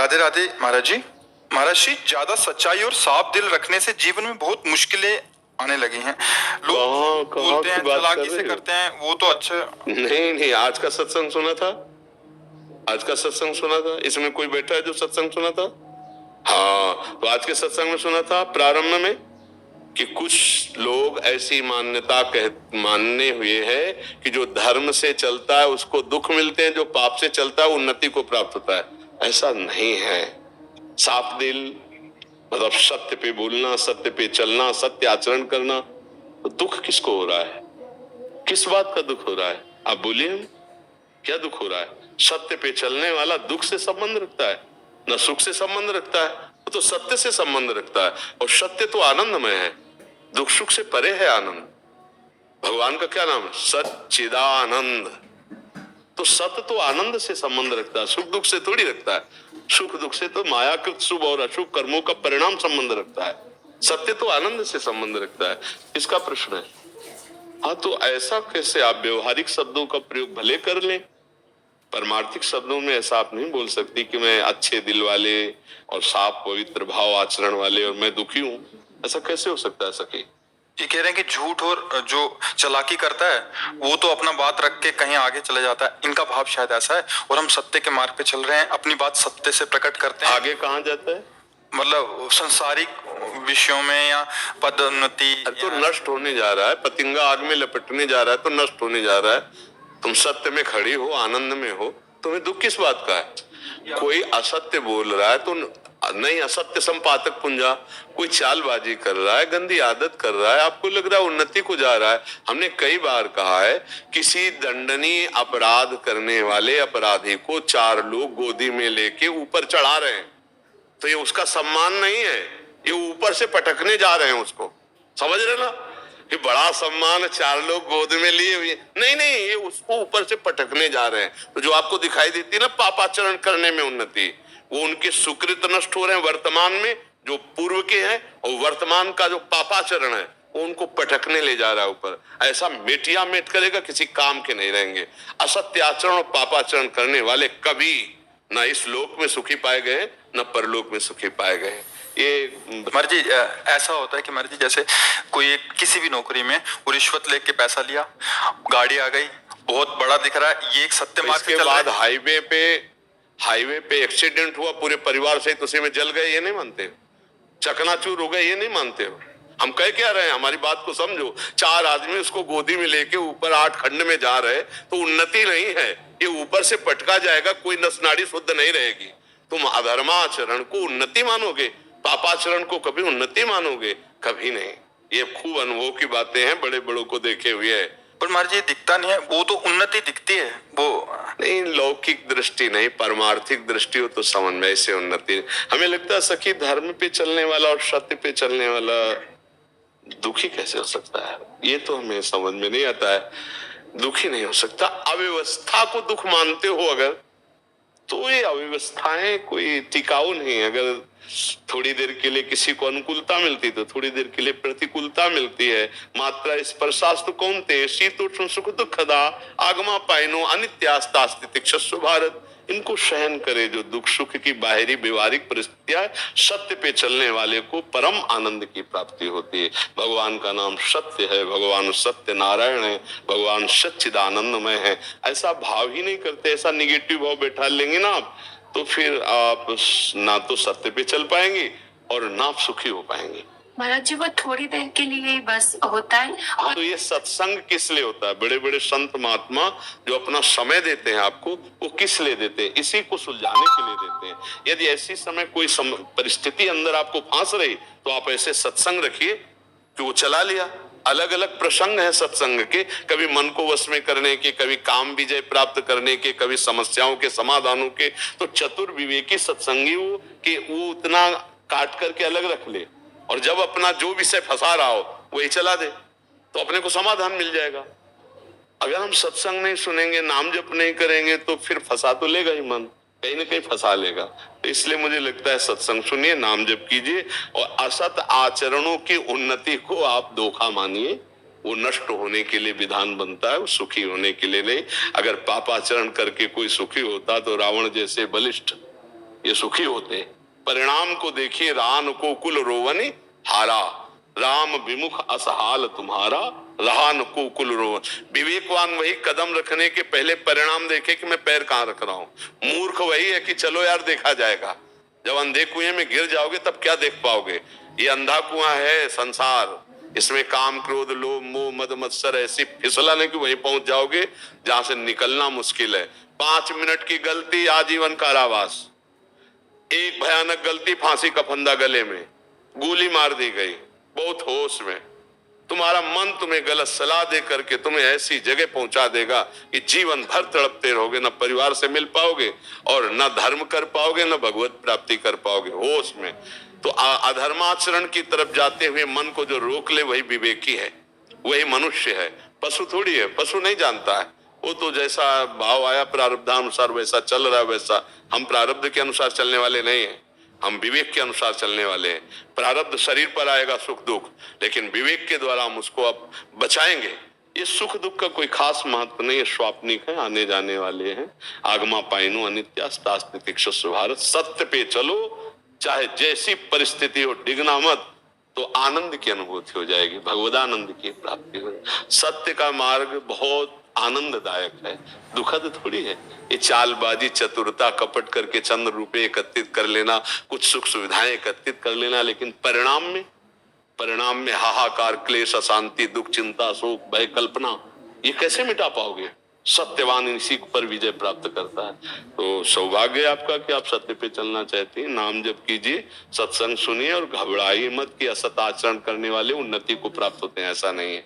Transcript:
राधे राधे महाराज जी। महाराज जी, ज्यादा सच्चाई और साफ दिल रखने से जीवन में बहुत मुश्किलें आने लगी हैं। लोग कहाँ बोलते की हैं, बात कर चालाकी रहे से हो? करते हैं, वो तो अच्छा। नहीं नहीं, आज का सत्संग सुना था? आज का सत्संग सुना था? इसमें कोई बैठा है जो सत्संग सुना था? हाँ, तो आज के सत्संग में सुना था प्रारंभ में कि कुछ लोग ऐसी मान्यता मानने हुए हैं कि जो धर्म से चलता है उसको दुख मिलते हैं, जो पाप से चलता है उन्नति को प्राप्त होता है। ऐसा नहीं है। साफ दिल मतलब सत्य पे बोलना, सत्य पे चलना, सत्य आचरण करना। तो दुख किसको हो रहा है? किस बात का दुख हो रहा है? आप बोलिए, क्या दुख हो रहा है? सत्य पे चलने वाला दुख से संबंध रखता है, न सुख से संबंध रखता है। वो तो सत्य से संबंध रखता है, और सत्य तो आनंदमय है। दुख सुख से परे है आनंद। भगवान का क्या नाम है? सच्चिदानंद। तो सत्य तो आनंद से संबंध रखता है, सुख दुख से थोड़ी रखता है। सुख दुख से तो मायाकृत शुभ और अशुभ कर्मों का परिणाम संबंध रखता है। सत्य तो आनंद से संबंध रखता है। इसका प्रश्न है। हाँ, तो ऐसा कैसे? आप व्यवहारिक शब्दों का प्रयोग भले कर लें, परमार्थिक शब्दों में ऐसा आप नहीं बोल सकती कि मैं अच्छे दिल वाले और साफ पवित्र भाव आचरण वाले और मैं दुखी हूं। ऐसा कैसे हो सकता है सखी? ये कह रहे हैं कि झूठ और जो चालाकी करता है वो तो अपना बात रख के कहीं आगे चले जाता है। इनका भाव शायद ऐसा है, और हम सत्य के मार्ग पे चल रहे हैं, अपनी बात सत्य से प्रकट करते हैं। आगे कहाँ जाता है? मतलब संसारिक विषयों में या पदोन्नति तो नष्ट होने जा रहा है। पतंगा आग में लपटने जा रहा है तो नष्ट होने जा रहा है। तुम सत्य में खड़ी हो, आनंद में हो, तुम्हें दुख किस बात का है? कोई असत्य बोल रहा है तो नहीं, असत्य संपादक पुंजा, कोई चालबाजी कर रहा है, गंदी आदत कर रहा है, आपको लग रहा है उन्नति को जा रहा है। हमने कई बार कहा है, किसी दंडनीय अपराध करने वाले अपराधी को चार लोग गोदी में लेके ऊपर चढ़ा रहे हैं, तो ये उसका सम्मान नहीं है, ये ऊपर से पटकने जा रहे हैं उसको। समझ रहे ना? कि बड़ा सम्मान, चार लोग गोद में लिए हुए। नहीं नहीं, ये उसको ऊपर से पटकने जा रहे हैं। तो जो आपको दिखाई देती है ना पापाचरण करने में उन्नति, वो उनके सुकृत नष्ट हो रहे हैं वर्तमान में, जो पूर्व के हैं, और वर्तमान का जो पापाचरण है वो उनको पटकने ले जा रहा है ऊपर। ऐसा मेटिया मेट करेगा, किसी काम के नहीं रहेंगे। असत्य आचरण और पापाचरण करने वाले कभी न इस लोक में सुखी पाए गए, न परलोक में सुखी पाए गए। ये मर्जी ऐसा होता है कि मर्जी जैसे कोई एक किसी भी नौकरी में वो रिश्वत लेके पैसा लिया, गाड़ी आ गई, बहुत बड़ा दिख रहा है, ये एक सत्य मार्ग से इसके चल रहा बाद है। हाईवे पे एक्सीडेंट हुआ, पूरे परिवार सहित उसी में जल गए, ये नहीं मानते हो? चकनाचूर हो गए, ये नहीं मानते हो? हम कह क्या रहे हैं? हमारी बात को समझो। चार आदमी उसको गोदी में लेके ऊपर 8 खंड में जा रहे, तो उन्नति नहीं है, ये ऊपर से पटका जाएगा, कोई नस नाड़ी शुद्ध नहीं रहेगी। तुम अधर्माचरण को उन्नति मानोगे, पापाचरण को कभी उन्नति मानोगे? कभी नहीं। ये खूब अनुभव की बातें हैं, बड़े बड़ों को देखे हुए है। पर महाराज ये दिखता नहीं है, वो तो उन्नति दिखती है। वो नहीं, लौकिक दृष्टि नहीं, परमार्थिक दृष्टि हो तो समन्वय से उन्नति। हमें लगता है सखी, धर्म पे चलने वाला और सत्य पे चलने वाला दुखी कैसे हो सकता है? ये तो हमें समझ में नहीं आता है। दुखी नहीं हो सकता। अव्यवस्था को दुख मानते हो अगर, तो ये अव्यवस्थाएं कोई टिकाऊ नहीं। अगर थोड़ी देर के लिए किसी को अनुकूलता मिलती तो थोड़ी देर के लिए प्रतिकूलता मिलती है। मात्रा स्पर्शास्तु कौन्तेय शीतोष्ण सुख दुखदा आगमा पाइनो अनित्यास्तास्ति तिक्षस्व भारत। इनको सहन करे जो दुख सुख की बाहरी व्यवहारिक परिस्थितियां, सत्य पे चलने वाले को परम आनंद की प्राप्ति होती है। भगवान का नाम सत्य है, भगवान सत्य नारायण है, भगवान सच्चिदानंदमय है। ऐसा भाव ही नहीं करते, ऐसा निगेटिव भाव बैठा लेंगे ना आप, तो फिर आप ना तो सत्य पे चल पाएंगे और ना आप सुखी हो पाएंगे। महाराज जी, वो थोड़ी देर के लिए ही बस होता है। हाँ, तो ये सत्संग किस लिए होता है? बड़े बड़े संत महात्मा जो अपना समय देते हैं आपको, वो किस लिए देते हैं? इसी को सुलझाने के लिए देते हैं। यदि ऐसी समय कोई परिस्थिति अंदर आपको फांस रही, तो आप ऐसे सत्संग रखिए कि वो चला लिया। अलग अलग प्रसंग है सत्संग के, कभी मन को वश में करने के, कभी काम विजय प्राप्त करने के, कभी समस्याओं के समाधानों के। तो चतुर विवेकी सत्संगी हो कि वो उतना काट करके अलग रख ले, और जब अपना जो विषय फंसा रहा हो वही चला दे, तो अपने को समाधान मिल जाएगा। अगर हम सत्संग नहीं सुनेंगे, नाम जप नहीं करेंगे, तो फिर फंसा तो लेगा ही मन, कहीं ना कहीं फंसा लेगा। तो इसलिए मुझे लगता है सत्संग सुनिए, नाम जप कीजिए, और असत आचरणों की उन्नति को आप धोखा मानिए। वो नष्ट होने के लिए विधान बनता है, वो सुखी होने के लिए नहीं। अगर पापाचरण करके कोई सुखी होता तो रावण जैसे बलिष्ठ ये सुखी होते। परिणाम को देखिए, रान को कुल रोवनी हारा, राम विमुख असहाल तुम्हारा, रहा न को कुल रोवन। विवेकवान वही कदम रखने के पहले परिणाम देखे कि मैं पैर कहां रख रहा हूं। मूर्ख वही है कि चलो यार देखा जाएगा। जब अंधे कुएं में गिर जाओगे तब क्या देख पाओगे। ये अंधा कुआं है संसार, इसमें काम क्रोध लोभ मोह मद मत्सर ऐसी फिसलाने की वहीं पहुंच जाओगे जहां से निकलना मुश्किल है। 5 मिनट की गलती आजीवन कारावास, एक भयानक गलती फांसी का फंदा गले में, गोली मार दी गई बहुत होश में। तुम्हारा मन तुम्हें गलत सलाह दे करके तुम्हें ऐसी जगह पहुंचा देगा कि जीवन भर तड़पते रहोगे, न परिवार से मिल पाओगे और न धर्म कर पाओगे, न भगवत प्राप्ति कर पाओगे होश में। तो अधर्माचरण की तरफ जाते हुए मन को जो रोक ले वही विवेकी है, वही मनुष्य है। पशु थोड़ी है, पशु नहीं जानता है, वो तो जैसा भाव आया प्रारब्धानुसार वैसा चल रहा है वैसा। हम प्रारब्ध के अनुसार चलने वाले नहीं है, हम विवेक के अनुसार चलने वाले हैं। प्रारब्ध शरीर पर आएगा सुख दुख, लेकिन विवेक के द्वारा हम उसको अब बचाएंगे। ये सुख दुख का कोई खास महत्व नहीं है, स्वाप्निक है, आने जाने वाले हैं। आगमा पाइनो अनित्यास्तास्तितिक्षुष भारत, सत्य पे चलो चाहे जैसी परिस्थिति हो, डिगना मत, तो आनंद की अनुभूति हो जाएगी, भगवदानंद की प्राप्ति हो। सत्य का मार्ग बहुत आनंददायक है, दुखद थोड़ी है। ये चालबाजी चतुरता कपट करके चंद रुपए एकत्रित कर लेना, कुछ सुख सुविधाएं एकत्रित कर लेना, लेकिन परिणाम में हाहाकार क्लेश अशांति दुख चिंता शोक भय कल्पना, ये कैसे मिटा पाओगे। सत्यवान इसी पर विजय प्राप्त करता है। तो सौभाग्य आपका कि आप सत्य पे चलना चाहते हैं। नाम जप कीजिए, सत्संग सुनिए और घबराइए मत कि असत आचरण करने वाले उन्नति को प्राप्त होते हैं, ऐसा नहीं है।